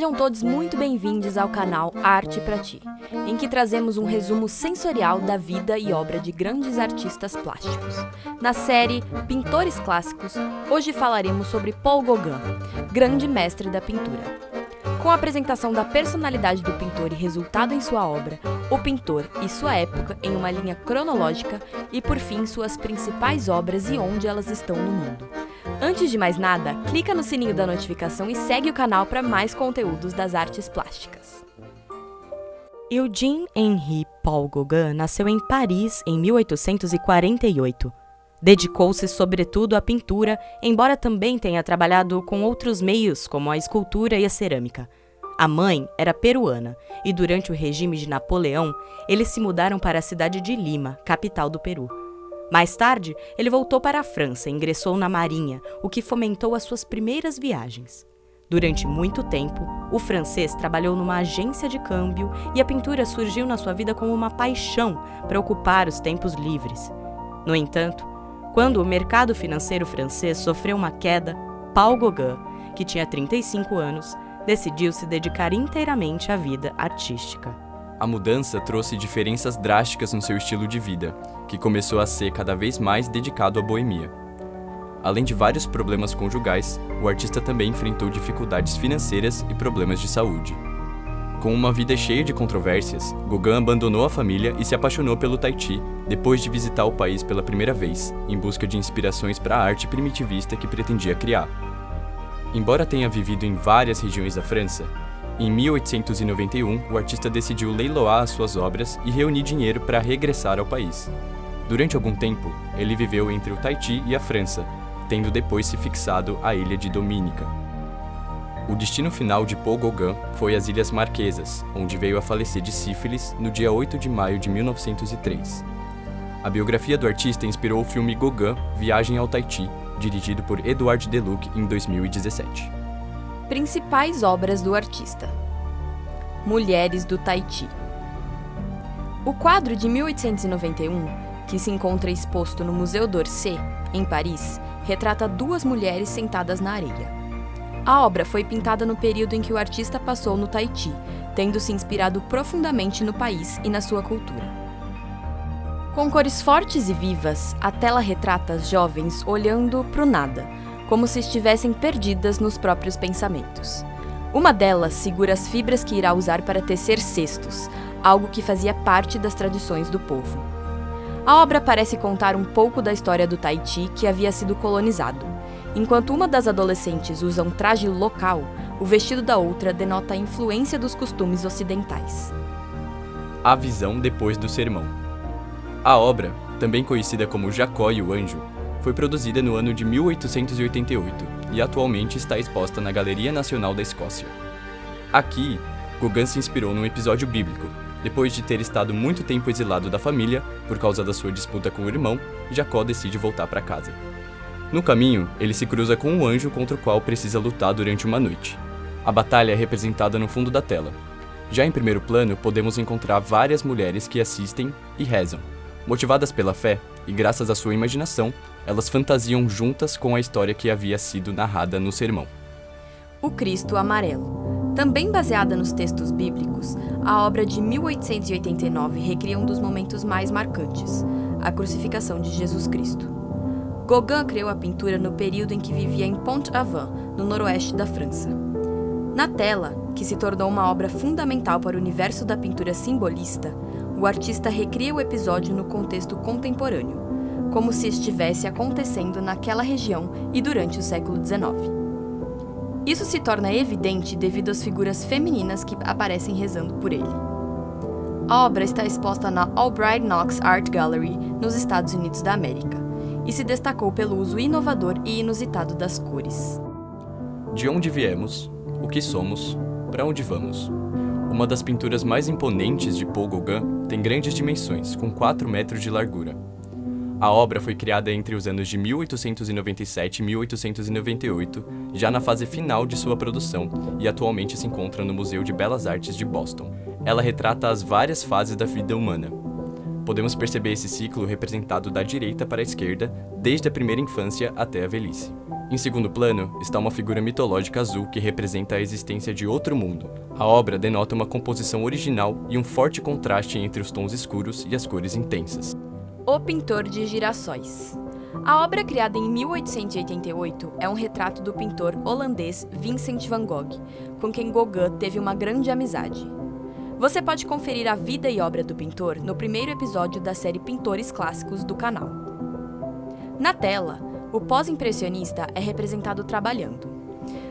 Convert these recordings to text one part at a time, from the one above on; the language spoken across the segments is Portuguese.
Sejam todos muito bem-vindos ao canal Arte pra Ti, em que trazemos um resumo sensorial da vida e obra de grandes artistas plásticos. Na série Pintores Clássicos, hoje falaremos sobre Paul Gauguin, grande mestre da pintura. Com a apresentação da personalidade do pintor e resultado em sua obra, o pintor e sua época em uma linha cronológica e, por fim, suas principais obras e onde elas estão no mundo. Antes de mais nada, clica no sininho da notificação e segue o canal para mais conteúdos das artes plásticas. Eugène-Henri Paul Gauguin nasceu em Paris em 1848. Dedicou-se sobretudo à pintura, embora também tenha trabalhado com outros meios, como a escultura e a cerâmica. A mãe era peruana, e durante o regime de Napoleão, eles se mudaram para a cidade de Lima, capital do Peru. Mais tarde, ele voltou para a França e ingressou na Marinha, o que fomentou as suas primeiras viagens. Durante muito tempo, o francês trabalhou numa agência de câmbio e a pintura surgiu na sua vida como uma paixão para ocupar os tempos livres. No entanto, quando o mercado financeiro francês sofreu uma queda, Paul Gauguin, que tinha 35 anos, decidiu se dedicar inteiramente à vida artística. A mudança trouxe diferenças drásticas no seu estilo de vida, que começou a ser cada vez mais dedicado à boemia. Além de vários problemas conjugais, o artista também enfrentou dificuldades financeiras e problemas de saúde. Com uma vida cheia de controvérsias, Gauguin abandonou a família e se apaixonou pelo Tahiti depois de visitar o país pela primeira vez, em busca de inspirações para a arte primitivista que pretendia criar. Embora tenha vivido em várias regiões da França, em 1891 o artista decidiu leiloar as suas obras e reunir dinheiro para regressar ao país. Durante algum tempo, ele viveu entre o Tahiti e a França, tendo depois se fixado à ilha de Dominica. O destino final de Paul Gauguin foi as Ilhas Marquesas, onde veio a falecer de sífilis no dia 8 de maio de 1903. A biografia do artista inspirou o filme Gauguin, Viagem ao Tahiti, dirigido por Edouard Deluc em 2017. Principais obras do artista: Mulheres do Tahiti. O quadro de 1891, que se encontra exposto no Museu d'Orsay, em Paris, retrata duas mulheres sentadas na areia. A obra foi pintada no período em que o artista passou no Tahiti, tendo se inspirado profundamente no país e na sua cultura. Com cores fortes e vivas, a tela retrata as jovens olhando para o nada, como se estivessem perdidas nos próprios pensamentos. Uma delas segura as fibras que irá usar para tecer cestos, algo que fazia parte das tradições do povo. A obra parece contar um pouco da história do Tahiti, que havia sido colonizado. Enquanto uma das adolescentes usa um traje local, o vestido da outra denota a influência dos costumes ocidentais. A visão depois do sermão. A obra, também conhecida como Jacó e o Anjo, foi produzida no ano de 1888 e atualmente está exposta na Galeria Nacional da Escócia. Aqui, Gauguin se inspirou num episódio bíblico. Depois de ter estado muito tempo exilado da família, por causa da sua disputa com o irmão, Jacó decide voltar para casa. No caminho, ele se cruza com um anjo contra o qual precisa lutar durante uma noite. A batalha é representada no fundo da tela. Já em primeiro plano, podemos encontrar várias mulheres que assistem e rezam. Motivadas pela fé e graças à sua imaginação, elas fantasiam juntas com a história que havia sido narrada no sermão. O Cristo Amarelo. Também baseada nos textos bíblicos, a obra de 1889 recria um dos momentos mais marcantes, a crucificação de Jesus Cristo. Gauguin criou a pintura no período em que vivia em Pont-Aven, no noroeste da França. Na tela, que se tornou uma obra fundamental para o universo da pintura simbolista, o artista recria o episódio no contexto contemporâneo, como se estivesse acontecendo naquela região e durante o século XIX. Isso se torna evidente devido às figuras femininas que aparecem rezando por ele. A obra está exposta na Albright Knox Art Gallery, nos Estados Unidos da América, e se destacou pelo uso inovador e inusitado das cores. De onde viemos, o que somos, para onde vamos. Uma das pinturas mais imponentes de Paul Gauguin tem grandes dimensões, com 4 metros de largura. A obra foi criada entre os anos de 1897 e 1898, já na fase final de sua produção, e atualmente se encontra no Museu de Belas Artes de Boston. Ela retrata as várias fases da vida humana. Podemos perceber esse ciclo representado da direita para a esquerda, desde a primeira infância até a velhice. Em segundo plano, está uma figura mitológica azul que representa a existência de outro mundo. A obra denota uma composição original e um forte contraste entre os tons escuros e as cores intensas. O Pintor de Girassóis. A obra, criada em 1888, é um retrato do pintor holandês Vincent van Gogh, com quem Gauguin teve uma grande amizade. Você pode conferir a vida e obra do pintor no primeiro episódio da série Pintores Clássicos do canal. Na tela, o pós-impressionista é representado trabalhando.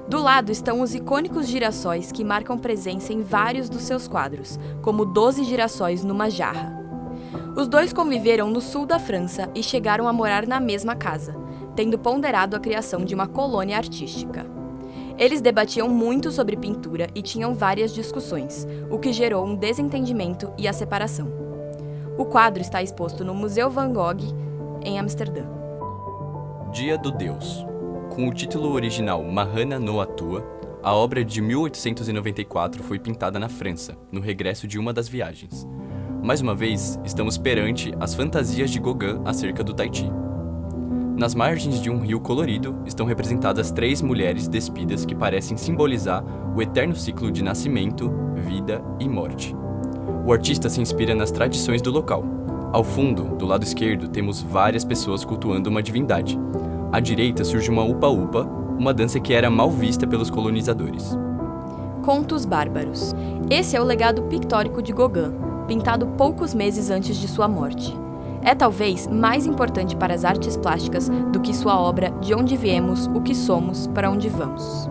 Do lado estão os icônicos girassóis que marcam presença em vários dos seus quadros, como 12 girassóis numa jarra. Os dois conviveram no sul da França e chegaram a morar na mesma casa, tendo ponderado a criação de uma colônia artística. Eles debatiam muito sobre pintura e tinham várias discussões, o que gerou um desentendimento e a separação. O quadro está exposto no Museu Van Gogh, em Amsterdã. Dia do Deus. Com o título original Mahana no Atua, a obra de 1894 foi pintada na França, no regresso de uma das viagens. Mais uma vez, estamos perante as fantasias de Gauguin acerca do Tahiti. Nas margens de um rio colorido, estão representadas 3 mulheres despidas que parecem simbolizar o eterno ciclo de nascimento, vida e morte. O artista se inspira nas tradições do local. Ao fundo, do lado esquerdo, temos várias pessoas cultuando uma divindade. À direita surge uma upa-upa, uma dança que era mal vista pelos colonizadores. Contos Bárbaros. Esse é o legado pictórico de Gauguin, pintado poucos meses antes de sua morte. É talvez mais importante para as artes plásticas do que sua obra De Onde Viemos, O que Somos, Para Onde Vamos.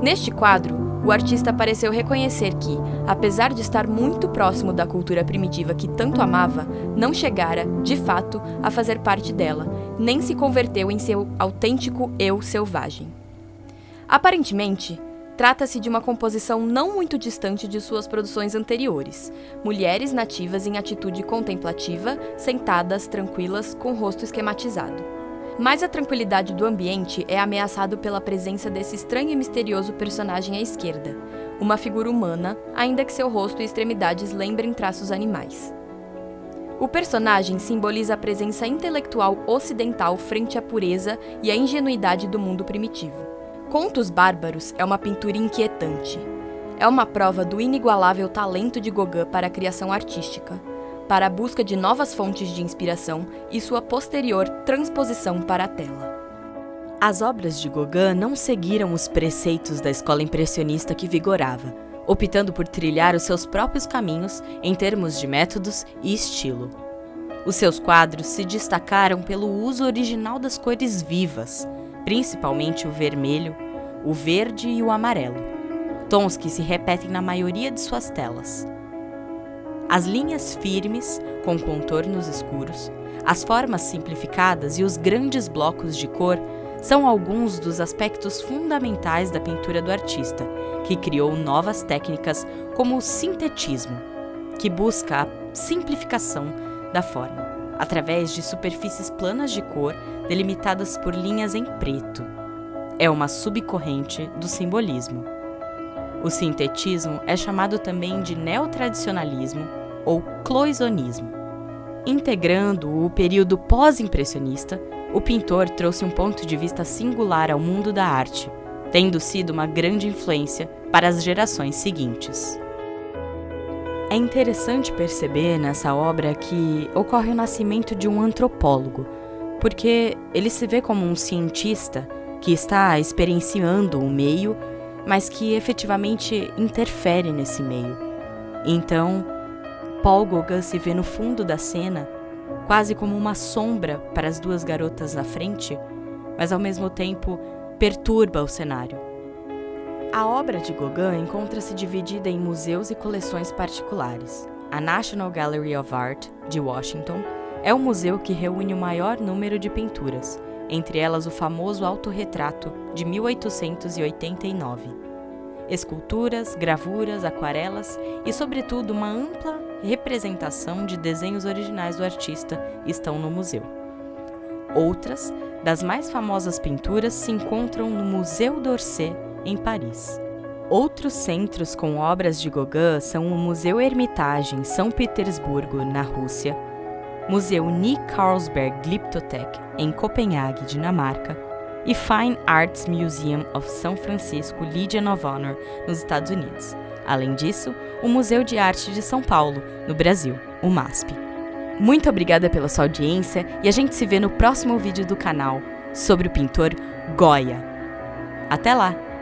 Neste quadro, o artista pareceu reconhecer que, apesar de estar muito próximo da cultura primitiva que tanto amava, não chegara, de fato, a fazer parte dela, nem se converteu em seu autêntico eu selvagem. Aparentemente, trata-se de uma composição não muito distante de suas produções anteriores, mulheres nativas em atitude contemplativa, sentadas, tranquilas, com o rosto esquematizado. Mas a tranquilidade do ambiente é ameaçado pela presença desse estranho e misterioso personagem à esquerda, uma figura humana, ainda que seu rosto e extremidades lembrem traços animais. O personagem simboliza a presença intelectual ocidental frente à pureza e à ingenuidade do mundo primitivo. Contos Bárbaros é uma pintura inquietante. É uma prova do inigualável talento de Gauguin para a criação artística, para a busca de novas fontes de inspiração e sua posterior transposição para a tela. As obras de Gauguin não seguiram os preceitos da escola impressionista que vigorava, optando por trilhar os seus próprios caminhos em termos de métodos e estilo. Os seus quadros se destacaram pelo uso original das cores vivas, principalmente o vermelho, o verde e o amarelo, tons que se repetem na maioria de suas telas. As linhas firmes, com contornos escuros, as formas simplificadas e os grandes blocos de cor são alguns dos aspectos fundamentais da pintura do artista, que criou novas técnicas como o sintetismo, que busca a simplificação da forma, através de superfícies planas de cor delimitadas por linhas em preto. É uma subcorrente do simbolismo. O sintetismo é chamado também de neotradicionalismo ou cloisonnismo. Integrando o período pós-impressionista, o pintor trouxe um ponto de vista singular ao mundo da arte, tendo sido uma grande influência para as gerações seguintes. É interessante perceber nessa obra que ocorre o nascimento de um antropólogo, porque ele se vê como um cientista que está experienciando o meio, mas que efetivamente interfere nesse meio. Então, Paul Gauguin se vê no fundo da cena, quase como uma sombra para as 2 garotas na frente, mas ao mesmo tempo perturba o cenário. A obra de Gauguin encontra-se dividida em museus e coleções particulares. A National Gallery of Art, de Washington, é o museu que reúne o maior número de pinturas, entre elas o famoso autorretrato de 1889. Esculturas, gravuras, aquarelas e, sobretudo, uma ampla representação de desenhos originais do artista estão no museu. Outras, das mais famosas pinturas, se encontram no Museu d'Orsay, em Paris. Outros centros com obras de Gauguin são o Museu Hermitage, em São Petersburgo, na Rússia, Museu Ny Carlsberg Glyptotek, em Copenhague, Dinamarca, e Fine Arts Museum of São Francisco Legion of Honor, nos Estados Unidos. Além disso, o Museu de Arte de São Paulo, no Brasil, o MASP. Muito obrigada pela sua audiência e a gente se vê no próximo vídeo do canal sobre o pintor Goya. Até lá!